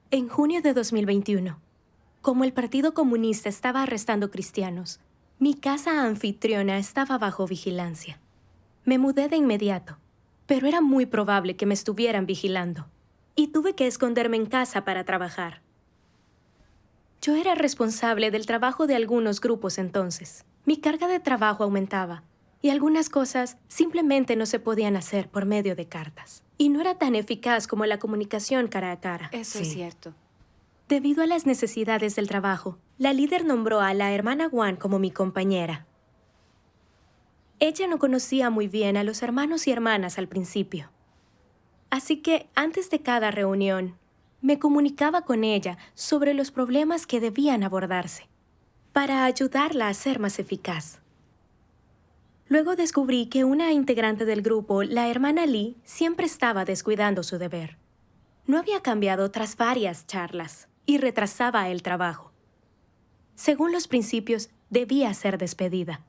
En junio de 2021, como el Partido Comunista estaba arrestando cristianos, mi casa anfitriona estaba bajo vigilancia. Me mudé de inmediato, pero era muy probable que me estuvieran vigilando, y tuve que esconderme en casa para trabajar. Yo era responsable del trabajo de algunos grupos entonces. Mi carga de trabajo aumentaba, y algunas cosas simplemente no se podían hacer por medio de cartas. Y no era tan eficaz como la comunicación cara a cara. Eso es cierto. Debido a las necesidades del trabajo, la líder nombró a la hermana Wan como mi compañera. Ella no conocía muy bien a los hermanos y hermanas al principio. Así que, antes de cada reunión, me comunicaba con ella sobre los problemas que debían abordarse, para ayudarla a ser más eficaz. Luego descubrí que una integrante del grupo, la hermana Lee, siempre estaba descuidando su deber. No había cambiado tras varias charlas y retrasaba el trabajo. Según los principios, debía ser despedida.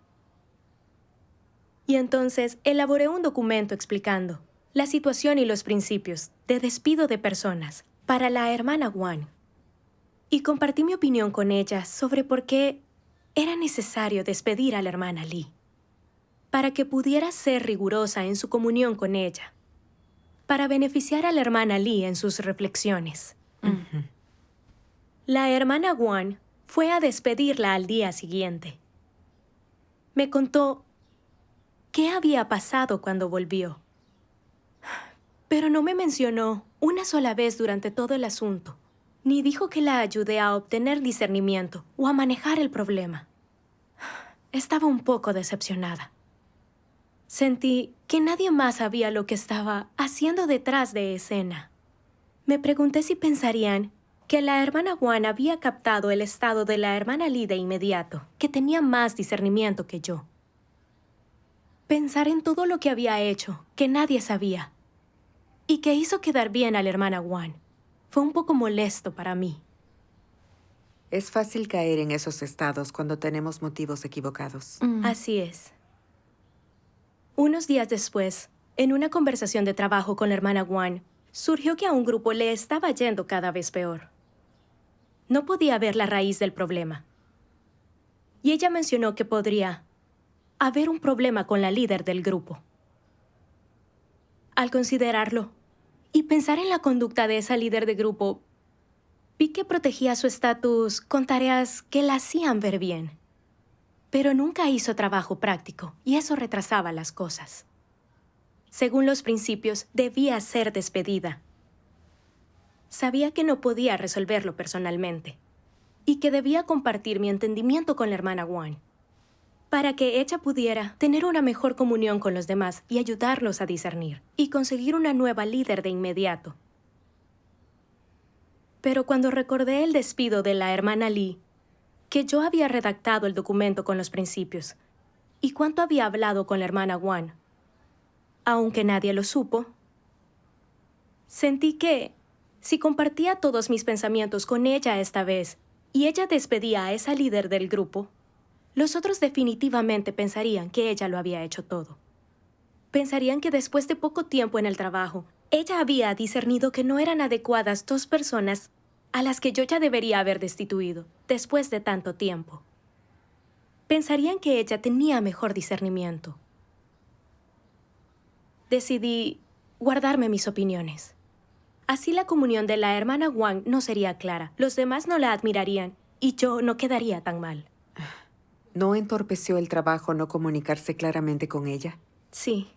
Y entonces elaboré un documento explicando la situación y los principios de despido de personas para la hermana Wan. Y compartí mi opinión con ella sobre por qué era necesario despedir a la hermana Lee, para que pudiera ser rigurosa en su comunión con ella, para beneficiar a la hermana Lee en sus reflexiones. La hermana Wan fue a despedirla al día siguiente. Me contó qué había pasado cuando volvió, pero no me mencionó una sola vez durante todo el asunto, ni dijo que la ayudé a obtener discernimiento o a manejar el problema. Estaba un poco decepcionada. Sentí que nadie más sabía lo que estaba haciendo detrás de escena. Me pregunté si pensarían que la hermana Wan había captado el estado de la hermana Lee de inmediato, que tenía más discernimiento que yo. Pensar en todo lo que había hecho, que nadie sabía, y que hizo quedar bien a la hermana Wan, fue un poco molesto para mí. Es fácil caer en esos estados cuando tenemos motivos equivocados. Así es. Unos días después, en una conversación de trabajo con la hermana Wan, surgió que a un grupo le estaba yendo cada vez peor. No podía ver la raíz del problema. Y ella mencionó que podría haber un problema con la líder del grupo. Al considerarlo y pensar en la conducta de esa líder de grupo, vi que protegía su estatus con tareas que la hacían ver bien. Pero nunca hizo trabajo práctico, y eso retrasaba las cosas. Según los principios, debía ser despedida. Sabía que no podía resolverlo personalmente, y que debía compartir mi entendimiento con la hermana Wan, para que ella pudiera tener una mejor comunión con los demás y ayudarlos a discernir, y conseguir una nueva líder de inmediato. Pero cuando recordé el despido de la hermana Lee, que yo había redactado el documento con los principios, y cuánto había hablado con la hermana Wan, aunque nadie lo supo, sentí que, si compartía todos mis pensamientos con ella esta vez, y ella despedía a esa líder del grupo, los otros definitivamente pensarían que ella lo había hecho todo. Pensarían que después de poco tiempo en el trabajo, ella había discernido que no eran adecuadas dos personas a las que yo ya debería haber destituido después de tanto tiempo. Pensarían que ella tenía mejor discernimiento. Decidí guardarme mis opiniones. Así la comunión de la hermana Wan no sería clara, los demás no la admirarían y yo no quedaría tan mal. ¿No entorpeció el trabajo no comunicarse claramente con ella? Sí.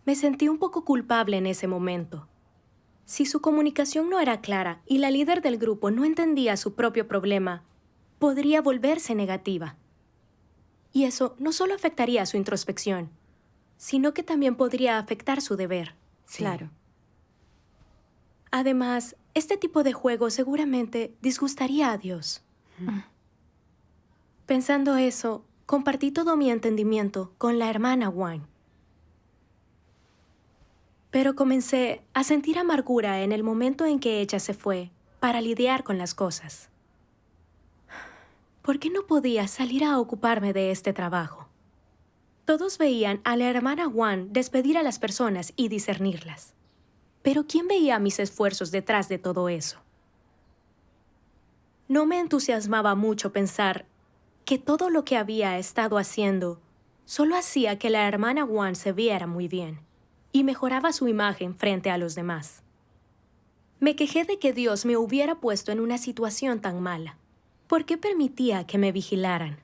Me sentí un poco culpable en ese momento. Si su comunicación no era clara y la líder del grupo no entendía su propio problema, podría volverse negativa. Y eso no solo afectaría su introspección, sino que también podría afectar su deber. Sí. Claro. Además, este tipo de juego seguramente disgustaría a Dios. Pensando eso, compartí todo mi entendimiento con la hermana Wan. Pero comencé a sentir amargura en el momento en que ella se fue para lidiar con las cosas. ¿Por qué no podía salir a ocuparme de este trabajo? Todos veían a la hermana Wan despedir a las personas y discernirlas. Pero ¿quién veía mis esfuerzos detrás de todo eso? No me entusiasmaba mucho pensar que todo lo que había estado haciendo solo hacía que la hermana Wan se viera muy bien y mejoraba su imagen frente a los demás. Me quejé de que Dios me hubiera puesto en una situación tan mala. ¿Por qué permitía que me vigilaran?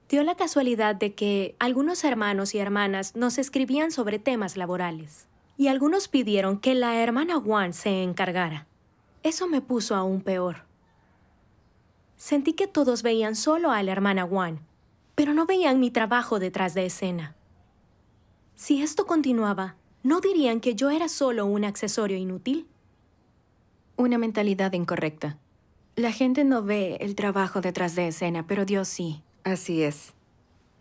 Dio la casualidad de que algunos hermanos y hermanas nos escribían sobre temas laborales, y algunos pidieron que la hermana Wan se encargara. Eso me puso aún peor. Sentí que todos veían solo a la hermana Wan, pero no veían mi trabajo detrás de escena. Si esto continuaba, ¿no dirían que yo era solo un accesorio inútil? Una mentalidad incorrecta. La gente no ve el trabajo detrás de escena, pero Dios sí. Así es.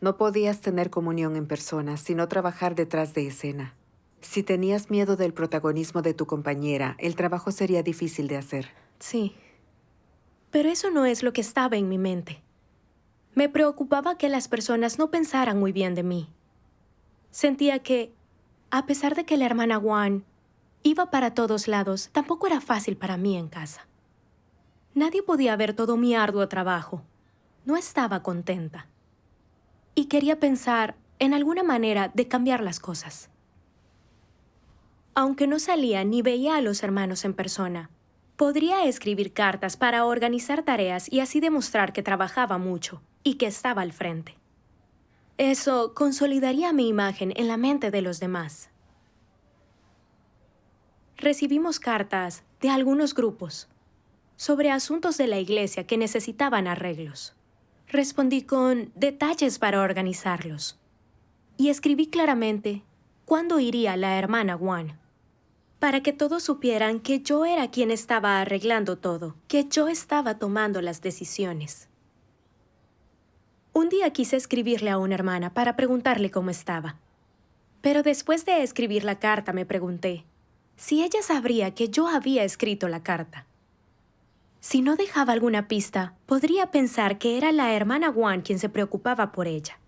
No podías tener comunión en persona, sino trabajar detrás de escena. Si tenías miedo del protagonismo de tu compañera, el trabajo sería difícil de hacer. Sí. Pero eso no es lo que estaba en mi mente. Me preocupaba que las personas no pensaran muy bien de mí. Sentía que, a pesar de que la hermana Wan iba para todos lados, tampoco era fácil para mí en casa. Nadie podía ver todo mi arduo trabajo. No estaba contenta. Y quería pensar en alguna manera de cambiar las cosas. Aunque no salía ni veía a los hermanos en persona, podría escribir cartas para organizar tareas y así demostrar que trabajaba mucho y que estaba al frente. Eso consolidaría mi imagen en la mente de los demás. Recibimos cartas de algunos grupos sobre asuntos de la iglesia que necesitaban arreglos. Respondí con detalles para organizarlos. Y escribí claramente cuándo iría la hermana Wan, para que todos supieran que yo era quien estaba arreglando todo, que yo estaba tomando las decisiones. Un día quise escribirle a una hermana para preguntarle cómo estaba. Pero después de escribir la carta me pregunté si ella sabría que yo había escrito la carta. Si no dejaba alguna pista, podría pensar que era la hermana Wan quien se preocupaba por ella.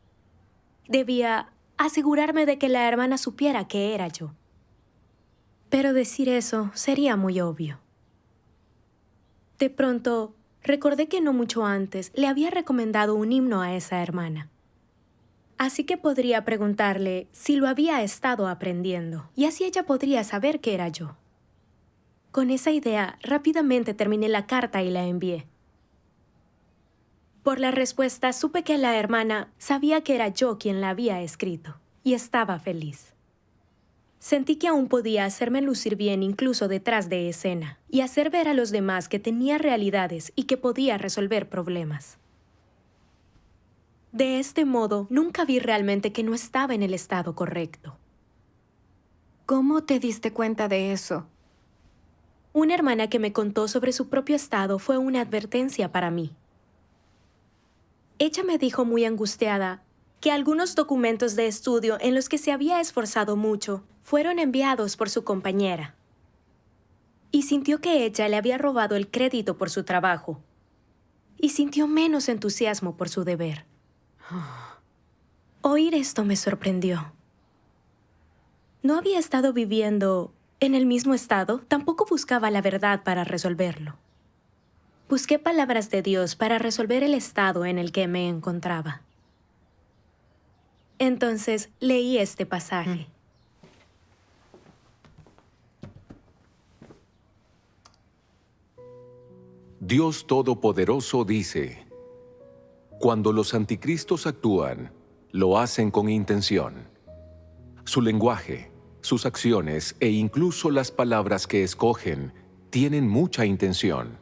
Debía asegurarme de que la hermana supiera que era yo. Pero decir eso sería muy obvio. De pronto, recordé que no mucho antes le había recomendado un himno a esa hermana. Así que podría preguntarle si lo había estado aprendiendo, y así ella podría saber que era yo. Con esa idea, rápidamente terminé la carta y la envié. Por la respuesta, supe que la hermana sabía que era yo quien la había escrito, y estaba feliz. Sentí que aún podía hacerme lucir bien incluso detrás de escena, y hacer ver a los demás que tenía realidades y que podía resolver problemas. De este modo, nunca vi realmente que no estaba en el estado correcto. ¿Cómo te diste cuenta de eso? Una hermana que me contó sobre su propio estado fue una advertencia para mí. Ella me dijo muy angustiada que algunos documentos de estudio en los que se había esforzado mucho fueron enviados por su compañera. Y sintió que ella le había robado el crédito por su trabajo. Y sintió menos entusiasmo por su deber. Oír esto me sorprendió. No había estado viviendo en el mismo estado, tampoco buscaba la verdad para resolverlo. Busqué palabras de Dios para resolver el estado en el que me encontraba. Entonces leí este pasaje. Dios Todopoderoso dice: cuando los anticristos actúan, lo hacen con intención. Su lenguaje, sus acciones e incluso las palabras que escogen tienen mucha intención.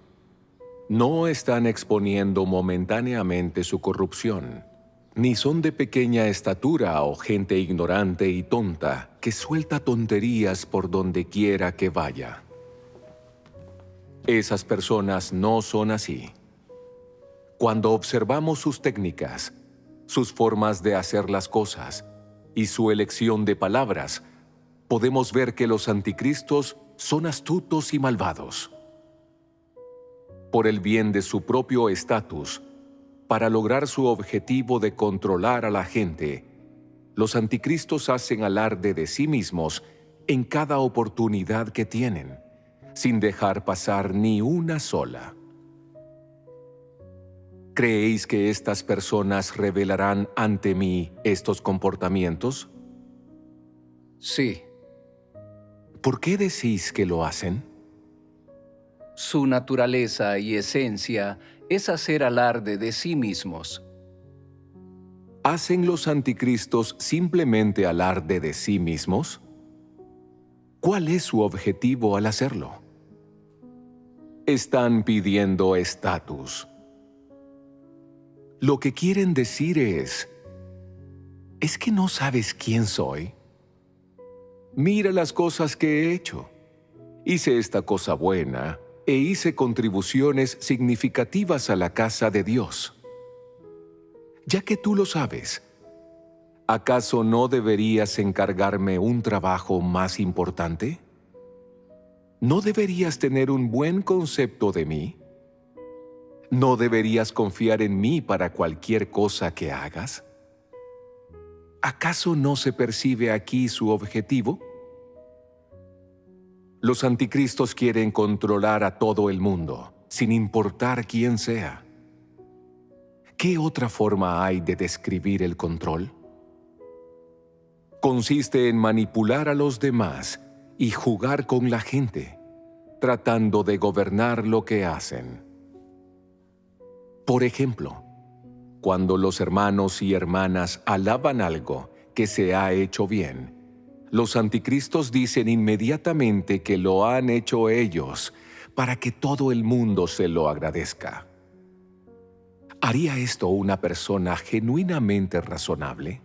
No están exponiendo momentáneamente su corrupción, ni son de pequeña estatura o gente ignorante y tonta que suelta tonterías por donde quiera que vaya. Esas personas no son así. Cuando observamos sus técnicas, sus formas de hacer las cosas y su elección de palabras, podemos ver que los anticristos son astutos y malvados. Por el bien de su propio estatus, para lograr su objetivo de controlar a la gente, los anticristos hacen alarde de sí mismos en cada oportunidad que tienen, sin dejar pasar ni una sola. ¿Creéis que estas personas revelarán ante mí estos comportamientos? Sí, ¿Por qué decís que lo hacen? su naturaleza y esencia es hacer alarde de sí mismos. ¿Hacen los anticristos simplemente alarde de sí mismos? ¿Cuál es su objetivo al hacerlo? Están pidiendo estatus. Lo que quieren decir ¿es que no sabes quién soy? Mira las cosas que he hecho. Hice esta cosa buena e hice contribuciones significativas a la casa de Dios. Ya que tú lo sabes, ¿acaso no deberías encargarme un trabajo más importante? ¿No deberías tener un buen concepto de mí? ¿No deberías confiar en mí para cualquier cosa que hagas? ¿Acaso no se percibe aquí su objetivo? Los anticristos quieren controlar a todo el mundo, sin importar quién sea. ¿Qué otra forma hay de describir el control? Consiste en manipular a los demás y jugar con la gente, tratando de gobernar lo que hacen. Por ejemplo, cuando los hermanos y hermanas alaban algo que se ha hecho bien, los anticristos dicen inmediatamente que lo han hecho ellos para que todo el mundo se lo agradezca. ¿Haría esto una persona genuinamente razonable?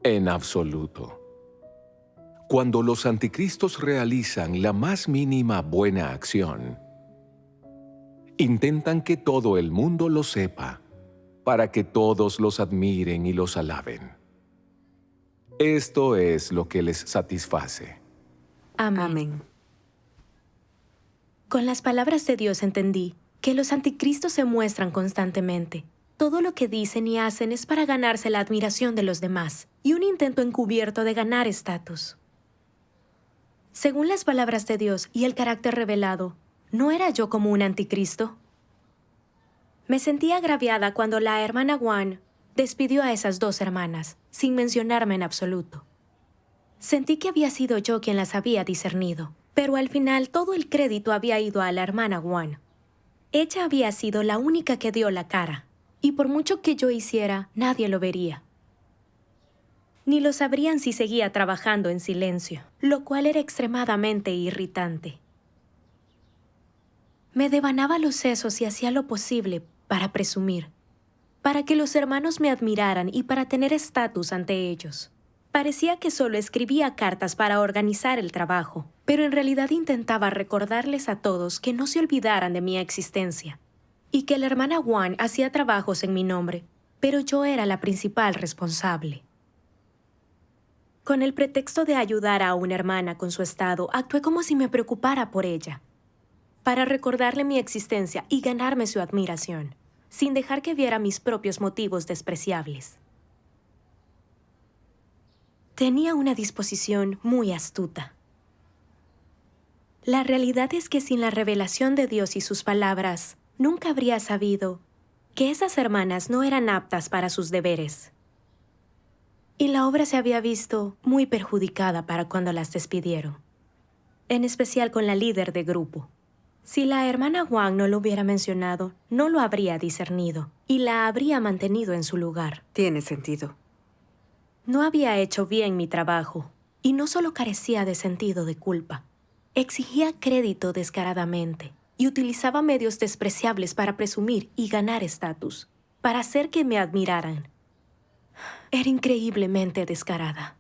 En absoluto. Cuando los anticristos realizan la más mínima buena acción, intentan que todo el mundo lo sepa, para que todos los admiren y los alaben. Esto es lo que les satisface. Amén. Amén. Con las palabras de Dios entendí que los anticristos se muestran constantemente. Todo lo que dicen y hacen es para ganarse la admiración de los demás y un intento encubierto de ganar estatus. Según las palabras de Dios y el carácter revelado, ¿no era yo como un anticristo? Me sentí agraviada cuando la hermana Wan despidió a esas dos hermanas, sin mencionarme en absoluto. Sentí que había sido yo quien las había discernido, pero al final todo el crédito había ido a la hermana Wan. Ella había sido la única que dio la cara, y por mucho que yo hiciera, nadie lo vería. Ni lo sabrían si seguía trabajando en silencio, lo cual era extremadamente irritante. Me devanaba los sesos y hacía lo posible para presumir, para que los hermanos me admiraran y para tener estatus ante ellos. Parecía que solo escribía cartas para organizar el trabajo, pero en realidad intentaba recordarles a todos que no se olvidaran de mi existencia, y que la hermana Wan hacía trabajos en mi nombre, pero yo era la principal responsable. Con el pretexto de ayudar a una hermana con su estado, actué como si me preocupara por ella, para recordarle mi existencia y ganarme su admiración, sin dejar que viera mis propios motivos despreciables. Tenía una disposición muy astuta. La realidad es que sin la revelación de Dios y sus palabras, nunca habría sabido que esas hermanas no eran aptas para sus deberes. Y la obra se había visto muy perjudicada para cuando las despidieron, en especial con la líder de grupo. Si la hermana Wang no lo hubiera mencionado, no lo habría discernido y la habría mantenido en su lugar. Tiene sentido. No había hecho bien mi trabajo, y no solo carecía de sentido de culpa. Exigía crédito descaradamente y utilizaba medios despreciables para presumir y ganar estatus, para hacer que me admiraran. Era increíblemente descarada.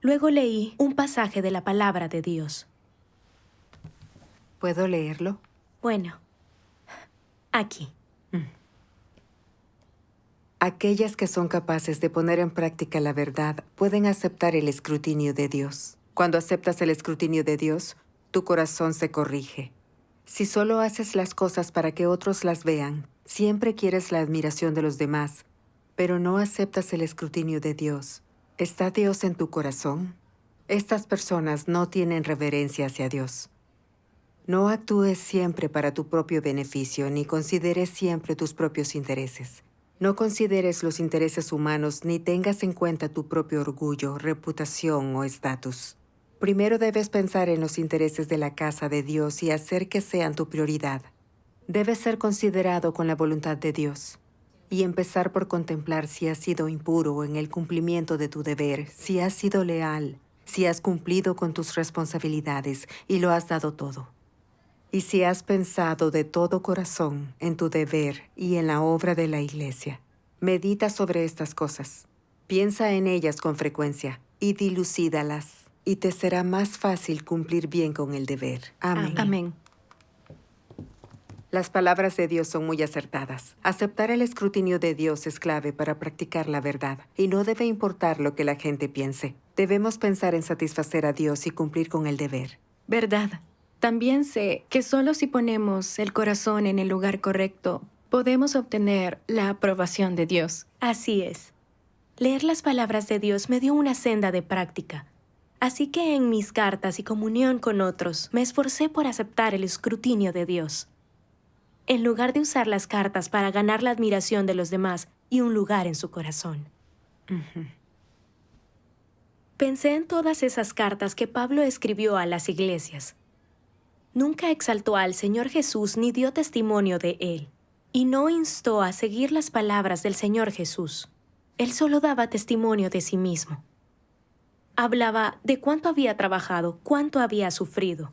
Luego leí un pasaje de la palabra de Dios. ¿Puedo leerlo? Bueno, aquí. Aquellas que son capaces de poner en práctica la verdad pueden aceptar el escrutinio de Dios. Cuando aceptas el escrutinio de Dios, tu corazón se corrige. Si solo haces las cosas para que otros las vean, siempre quieres la admiración de los demás, pero no aceptas el escrutinio de Dios. ¿Está Dios en tu corazón? Estas personas no tienen reverencia hacia Dios. No actúes siempre para tu propio beneficio, ni consideres siempre tus propios intereses. No consideres los intereses humanos, ni tengas en cuenta tu propio orgullo, reputación o estatus. Primero debes pensar en los intereses de la casa de Dios y hacer que sean tu prioridad. Debes ser considerado con la voluntad de Dios y empezar por contemplar si has sido impuro en el cumplimiento de tu deber, si has sido leal, si has cumplido con tus responsabilidades y lo has dado todo. Y si has pensado de todo corazón en tu deber y en la obra de la Iglesia. Medita sobre estas cosas. Piensa en ellas con frecuencia y dilucídalas, y te será más fácil cumplir bien con el deber. Amén. Amén. Las palabras de Dios son muy acertadas. Aceptar el escrutinio de Dios es clave para practicar la verdad, y no debe importar lo que la gente piense. Debemos pensar en satisfacer a Dios y cumplir con el deber. Verdad. También sé que solo si ponemos el corazón en el lugar correcto, podemos obtener la aprobación de Dios. Así es. Leer las palabras de Dios me dio una senda de práctica. Así que en mis cartas y comunión con otros, me esforcé por aceptar el escrutinio de Dios. En lugar de usar las cartas para ganar la admiración de los demás y un lugar en su corazón. Pensé en todas esas cartas que Pablo escribió a las iglesias. Nunca exaltó al Señor Jesús ni dio testimonio de Él, y no instó a seguir las palabras del Señor Jesús. Él solo daba testimonio de sí mismo. Hablaba de cuánto había trabajado, cuánto había sufrido.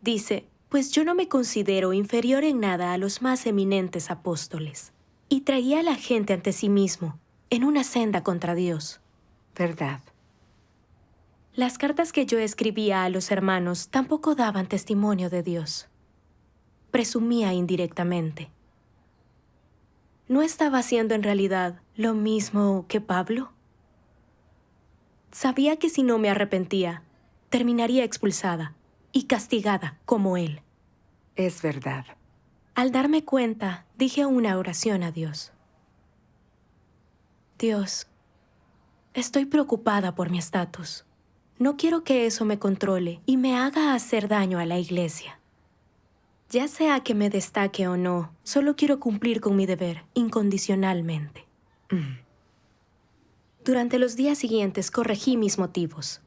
Dice, pues yo no me considero inferior en nada a los más eminentes apóstoles. Y traía a la gente ante sí mismo, en una senda contra Dios. ¿Verdad? Las cartas que yo escribía a los hermanos tampoco daban testimonio de Dios. Presumía indirectamente. ¿No estaba haciendo en realidad lo mismo que Pablo? Sabía que si no me arrepentía, terminaría expulsada y castigada como él. Es verdad. Al darme cuenta, dije una oración a Dios. Dios, estoy preocupada por mi estatus. No quiero que eso me controle y me haga hacer daño a la iglesia. Ya sea que me destaque o no, solo quiero cumplir con mi deber incondicionalmente. Durante los días siguientes corregí mis motivos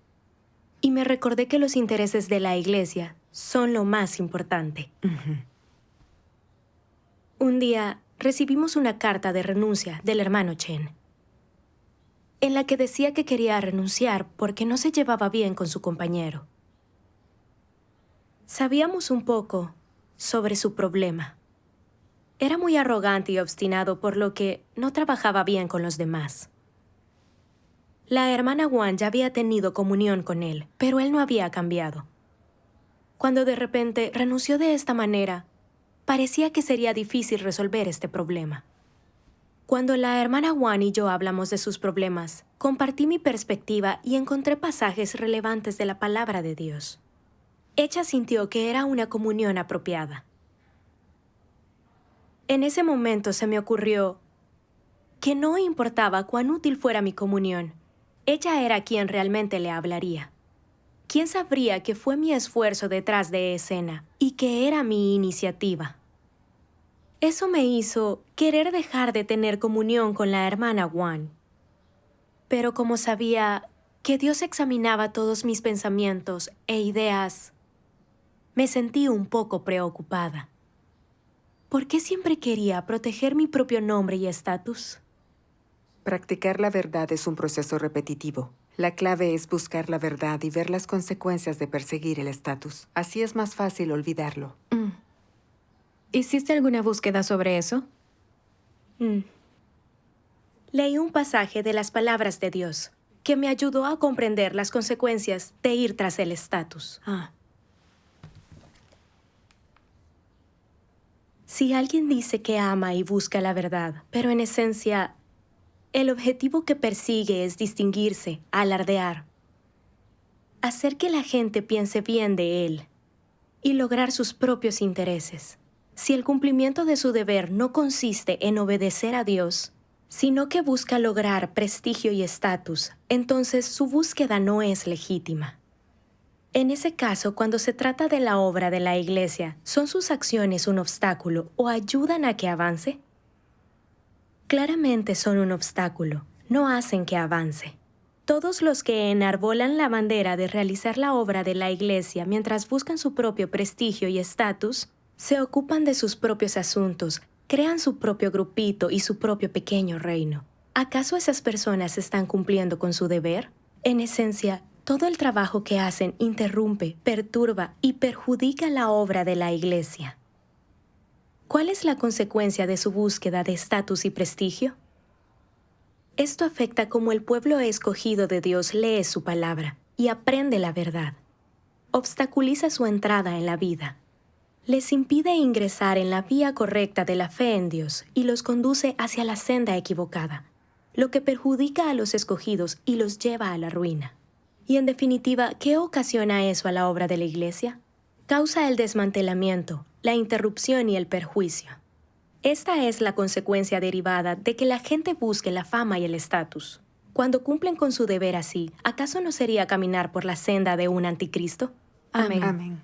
y me recordé que los intereses de la iglesia son lo más importante. Un día recibimos una carta de renuncia del hermano Chen, en la que decía que quería renunciar porque no se llevaba bien con su compañero. Sabíamos un poco sobre su problema. Era muy arrogante y obstinado, por lo que no trabajaba bien con los demás. La hermana Wang ya había tenido comunión con él, pero él no había cambiado. Cuando de repente renunció de esta manera, parecía que sería difícil resolver este problema. Cuando la hermana Wang y yo hablamos de sus problemas, compartí mi perspectiva y encontré pasajes relevantes de la palabra de Dios. Ella sintió que era una comunión apropiada. En ese momento se me ocurrió que no importaba cuán útil fuera mi comunión, ella era quien realmente le hablaría. ¿Quién sabría que fue mi esfuerzo detrás de escena y que era mi iniciativa? Eso me hizo querer dejar de tener comunión con la hermana Wang. Pero como sabía que Dios examinaba todos mis pensamientos e ideas, me sentí un poco preocupada. ¿Por qué siempre quería proteger mi propio nombre y estatus? Practicar la verdad es un proceso repetitivo. La clave es buscar la verdad y ver las consecuencias de perseguir el estatus. Así es más fácil olvidarlo. ¿Hiciste alguna búsqueda sobre eso? Leí un pasaje de las palabras de Dios que me ayudó a comprender las consecuencias de ir tras el estatus. Si alguien dice que ama y busca la verdad, pero en esencia el objetivo que persigue es distinguirse, alardear, hacer que la gente piense bien de él y lograr sus propios intereses. Si el cumplimiento de su deber no consiste en obedecer a Dios, sino que busca lograr prestigio y estatus, entonces su búsqueda no es legítima. En ese caso, cuando se trata de la obra de la Iglesia, ¿son sus acciones un obstáculo o ayudan a que avance? Claramente son un obstáculo, no hacen que avance. Todos los que enarbolan la bandera de realizar la obra de la Iglesia mientras buscan su propio prestigio y estatus, se ocupan de sus propios asuntos, crean su propio grupito y su propio pequeño reino. ¿Acaso esas personas están cumpliendo con su deber? En esencia, todo el trabajo que hacen interrumpe, perturba y perjudica la obra de la Iglesia. ¿Cuál es la consecuencia de su búsqueda de estatus y prestigio? Esto afecta cómo el pueblo escogido de Dios lee su palabra y aprende la verdad. Obstaculiza su entrada en la vida. Les impide ingresar en la vía correcta de la fe en Dios y los conduce hacia la senda equivocada, lo que perjudica a los escogidos y los lleva a la ruina. Y en definitiva, ¿qué ocasiona eso a la obra de la Iglesia? Causa el desmantelamiento, la interrupción y el perjuicio. Esta es la consecuencia derivada de que la gente busque la fama y el estatus. Cuando cumplen con su deber así, ¿acaso no sería caminar por la senda de un anticristo? Amén. Amén.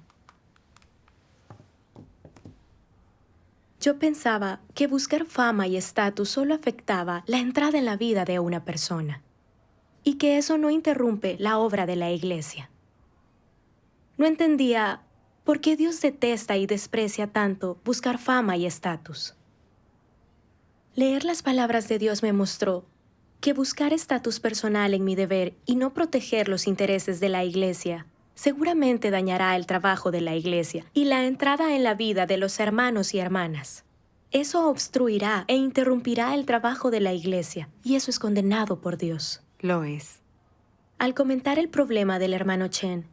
Yo pensaba que buscar fama y estatus solo afectaba la entrada en la vida de una persona, y que eso no interrumpe la obra de la Iglesia. No entendía por qué Dios detesta y desprecia tanto buscar fama y estatus. Leer las palabras de Dios me mostró que buscar estatus personal en mi deber y no proteger los intereses de la Iglesia seguramente dañará el trabajo de la Iglesia y la entrada en la vida de los hermanos y hermanas. Eso obstruirá e interrumpirá el trabajo de la Iglesia, y eso es condenado por Dios. Lo es. Al comentar el problema del hermano Chen,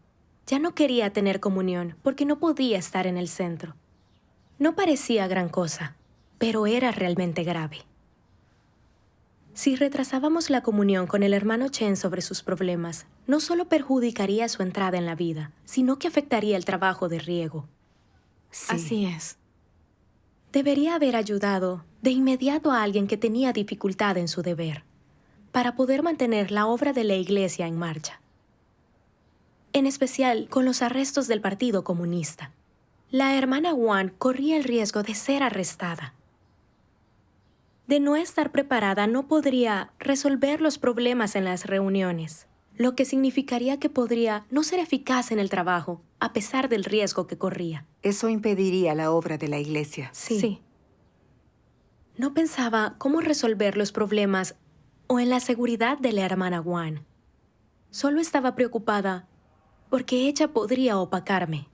ya no quería tener comunión porque no podía estar en el centro. No parecía gran cosa, pero era realmente grave. Si retrasábamos la comunión con el hermano Chen sobre sus problemas, no solo perjudicaría su entrada en la vida, sino que afectaría el trabajo de riego. Sí. Así es. Debería haber ayudado de inmediato a alguien que tenía dificultad en su deber, para poder mantener la obra de la Iglesia en marcha. En especial con los arrestos del Partido Comunista. La hermana Wang corría el riesgo de ser arrestada. De no estar preparada, no podría resolver los problemas en las reuniones, lo que significaría que podría no ser eficaz en el trabajo, a pesar del riesgo que corría. Eso impediría la obra de la Iglesia. Sí. No pensaba cómo resolver los problemas o en la seguridad de la hermana Wang. Solo estaba preocupada porque ella podría opacarme.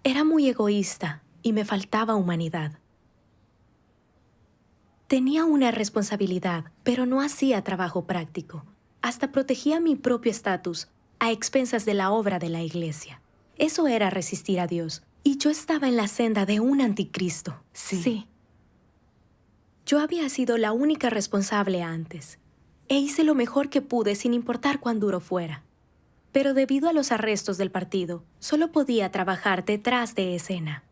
Era muy egoísta y me faltaba humanidad. Tenía una responsabilidad, pero no hacía trabajo práctico. Hasta protegía mi propio estatus a expensas de la obra de la Iglesia. Eso era resistir a Dios, y yo estaba en la senda de un anticristo. Sí. Yo había sido la única responsable antes, e hice lo mejor que pude sin importar cuán duro fuera. Pero debido a los arrestos del partido, solo podía trabajar detrás de escena.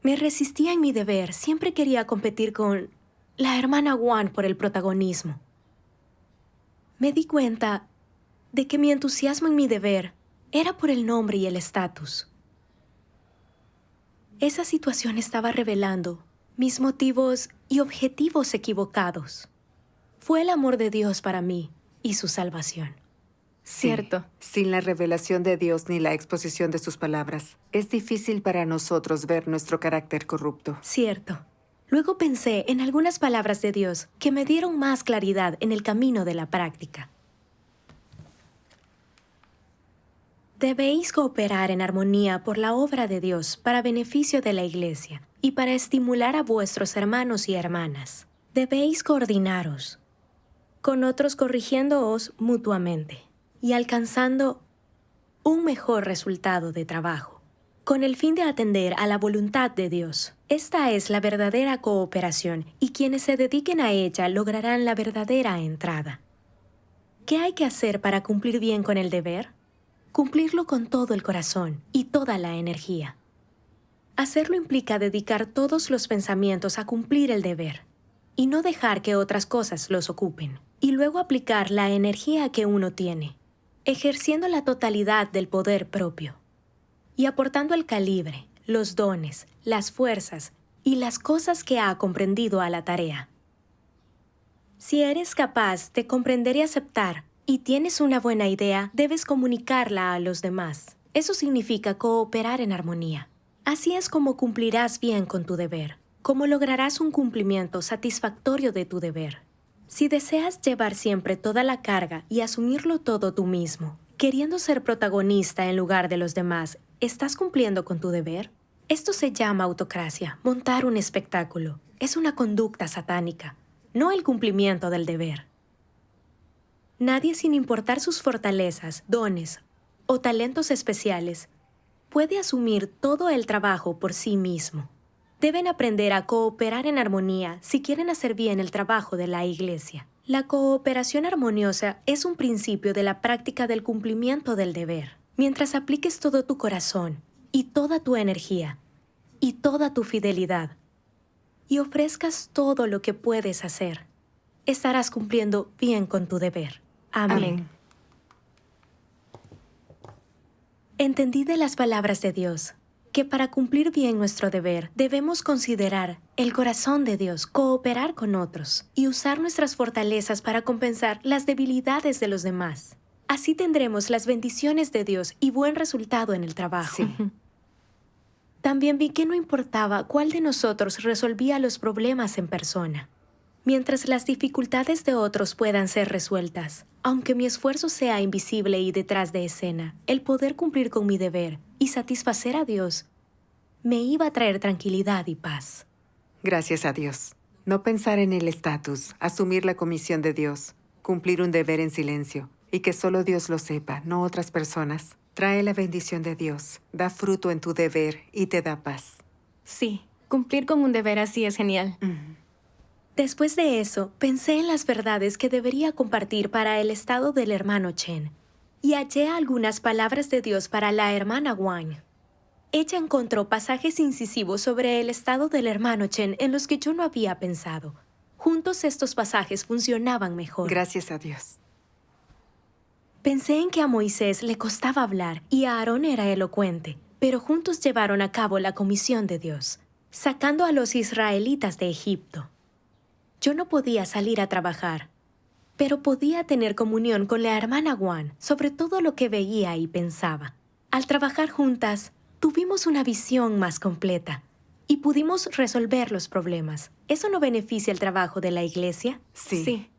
Me resistía en mi deber, siempre quería competir con la hermana Wang por el protagonismo. Me di cuenta de que mi entusiasmo en mi deber era por el nombre y el estatus. Esa situación estaba revelando mis motivos y objetivos equivocados. Fue el amor de Dios para mí y su salvación. Sí. Cierto. Sin la revelación de Dios ni la exposición de sus palabras, es difícil para nosotros ver nuestro carácter corrupto. Cierto. Luego pensé en algunas palabras de Dios que me dieron más claridad en el camino de la práctica. Debéis cooperar en armonía por la obra de Dios para beneficio de la Iglesia y para estimular a vuestros hermanos y hermanas. Debéis coordinaros con otros, corrigiéndoos mutuamente y alcanzando un mejor resultado de trabajo, con el fin de atender a la voluntad de Dios. Esta es la verdadera cooperación, y quienes se dediquen a ella lograrán la verdadera entrada. ¿Qué hay que hacer para cumplir bien con el deber? Cumplirlo con todo el corazón y toda la energía. Hacerlo implica dedicar todos los pensamientos a cumplir el deber. y no dejar que otras cosas los ocupen. Y luego aplicar la energía que uno tiene, ejerciendo la totalidad del poder propio y aportando el calibre, los dones, las fuerzas y las cosas que ha comprendido a la tarea. Si eres capaz de comprender y aceptar y tienes una buena idea, debes comunicarla a los demás. Eso significa cooperar en armonía. Así es como cumplirás bien con tu deber, como lograrás un cumplimiento satisfactorio de tu deber. Si deseas llevar siempre toda la carga y asumirlo todo tú mismo, queriendo ser protagonista en lugar de los demás, ¿estás cumpliendo con tu deber? Esto se llama autocracia, montar un espectáculo. Es una conducta satánica, no el cumplimiento del deber. Nadie, sin importar sus fortalezas, dones o talentos especiales, puede asumir todo el trabajo por sí mismo. Deben aprender a cooperar en armonía si quieren hacer bien el trabajo de la Iglesia. La cooperación armoniosa es un principio de la práctica del cumplimiento del deber. Mientras apliques todo tu corazón y toda tu energía y toda tu fidelidad y ofrezcas todo lo que puedes hacer, estarás cumpliendo bien con tu deber. Amén. Amén. Entendí de las palabras de Dios que para cumplir bien nuestro deber debemos considerar el corazón de Dios, cooperar con otros y usar nuestras fortalezas para compensar las debilidades de los demás. Así tendremos las bendiciones de Dios y buen resultado en el trabajo. Sí. También vi que no importaba cuál de nosotros resolvía los problemas en persona. Mientras las dificultades de otros puedan ser resueltas, aunque mi esfuerzo sea invisible y detrás de escena, el poder cumplir con mi deber y satisfacer a Dios me iba a traer tranquilidad y paz. Gracias a Dios. No pensar en el estatus, asumir la comisión de Dios, cumplir un deber en silencio y que solo Dios lo sepa, no otras personas. Trae la bendición de Dios, da fruto en tu deber y te da paz. Sí, cumplir con un deber así es genial. Después de eso, pensé en las verdades que debería compartir para el estado del hermano Chen y hallé algunas palabras de Dios para la hermana Wang. Ella encontró pasajes incisivos sobre el estado del hermano Chen en los que yo no había pensado. Juntos estos pasajes funcionaban mejor. Gracias a Dios. Pensé en que a Moisés le costaba hablar y a Aarón era elocuente, pero juntos llevaron a cabo la comisión de Dios, sacando a los israelitas de Egipto. Yo no podía salir a trabajar, pero podía tener comunión con la hermana Wang sobre todo lo que veía y pensaba. Al trabajar juntas, tuvimos una visión más completa y pudimos resolver los problemas. ¿Eso no beneficia el trabajo de la iglesia? Sí.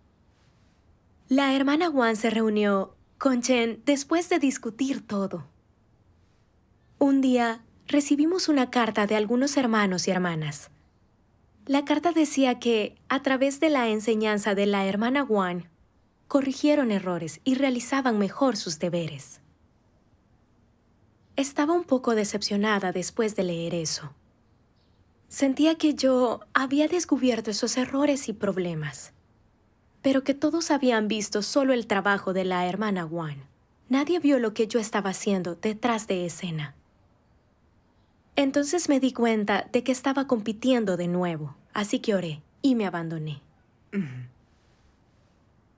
La hermana Wang se reunió con Chen después de discutir todo. Un día, recibimos una carta de algunos hermanos y hermanas. La carta decía que, a través de la enseñanza de la hermana Wang, corrigieron errores y realizaban mejor sus deberes. Estaba un poco decepcionada después de leer eso. Sentía que yo había descubierto esos errores y problemas, pero que todos habían visto solo el trabajo de la hermana Wang. Nadie vio lo que yo estaba haciendo detrás de escena. Entonces me di cuenta de que estaba compitiendo de nuevo, así que oré y me abandoné.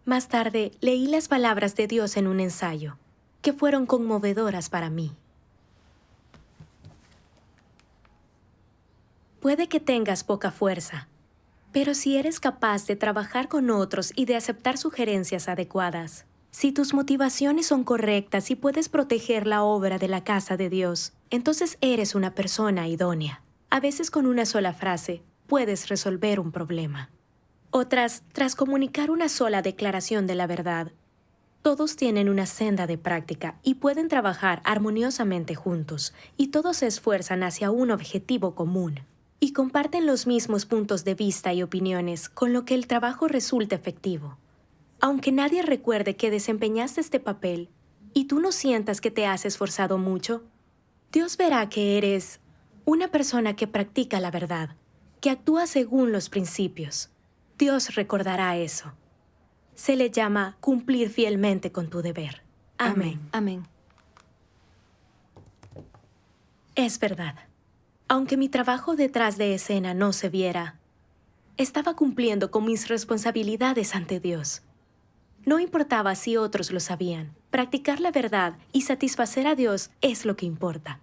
Más tarde, leí las palabras de Dios en un ensayo, que fueron conmovedoras para mí. Puede que tengas poca fuerza, pero si eres capaz de trabajar con otros y de aceptar sugerencias adecuadas, si tus motivaciones son correctas y puedes proteger la obra de la casa de Dios, entonces eres una persona idónea. A veces con una sola frase puedes resolver un problema. Otras, tras comunicar una sola declaración de la verdad, todos tienen una senda de práctica y pueden trabajar armoniosamente juntos, y todos se esfuerzan hacia un objetivo común, y comparten los mismos puntos de vista y opiniones, con lo que el trabajo resulta efectivo. Aunque nadie recuerde que desempeñaste este papel y tú no sientas que te has esforzado mucho, Dios verá que eres una persona que practica la verdad, que actúa según los principios. Dios recordará eso. Se le llama cumplir fielmente con tu deber. Amén. Amén. Es verdad. Aunque mi trabajo detrás de escena no se viera, estaba cumpliendo con mis responsabilidades ante Dios. No importaba si otros lo sabían. Practicar la verdad y satisfacer a Dios es lo que importa.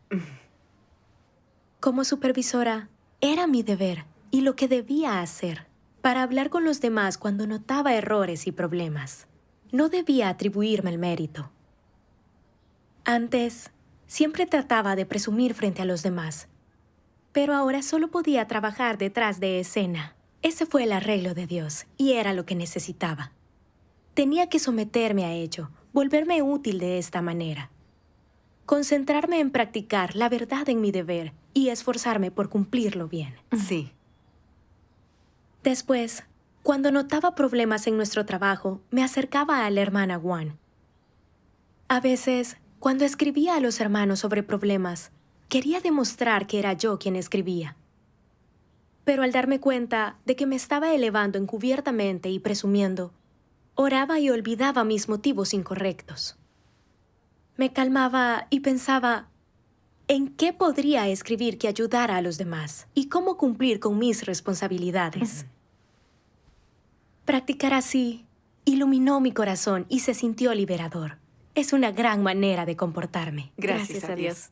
Como supervisora, era mi deber y lo que debía hacer para hablar con los demás cuando notaba errores y problemas. No debía atribuirme el mérito. Antes, siempre trataba de presumir frente a los demás, pero ahora solo podía trabajar detrás de escena. Ese fue el arreglo de Dios y era lo que necesitaba. Tenía que someterme a ello, volverme útil de esta manera. Concentrarme en practicar la verdad en mi deber y esforzarme por cumplirlo bien. Sí. Después, cuando notaba problemas en nuestro trabajo, me acercaba a la hermana Juan. A veces, cuando escribía a los hermanos sobre problemas, quería demostrar que era yo quien escribía. Pero al darme cuenta de que me estaba elevando encubiertamente y presumiendo, oraba y olvidaba mis motivos incorrectos. Me calmaba y pensaba, ¿en qué podría escribir que ayudara a los demás? ¿Y cómo cumplir con mis responsabilidades? Practicar así iluminó mi corazón y se sintió liberador. Es una gran manera de comportarme. Gracias a Dios.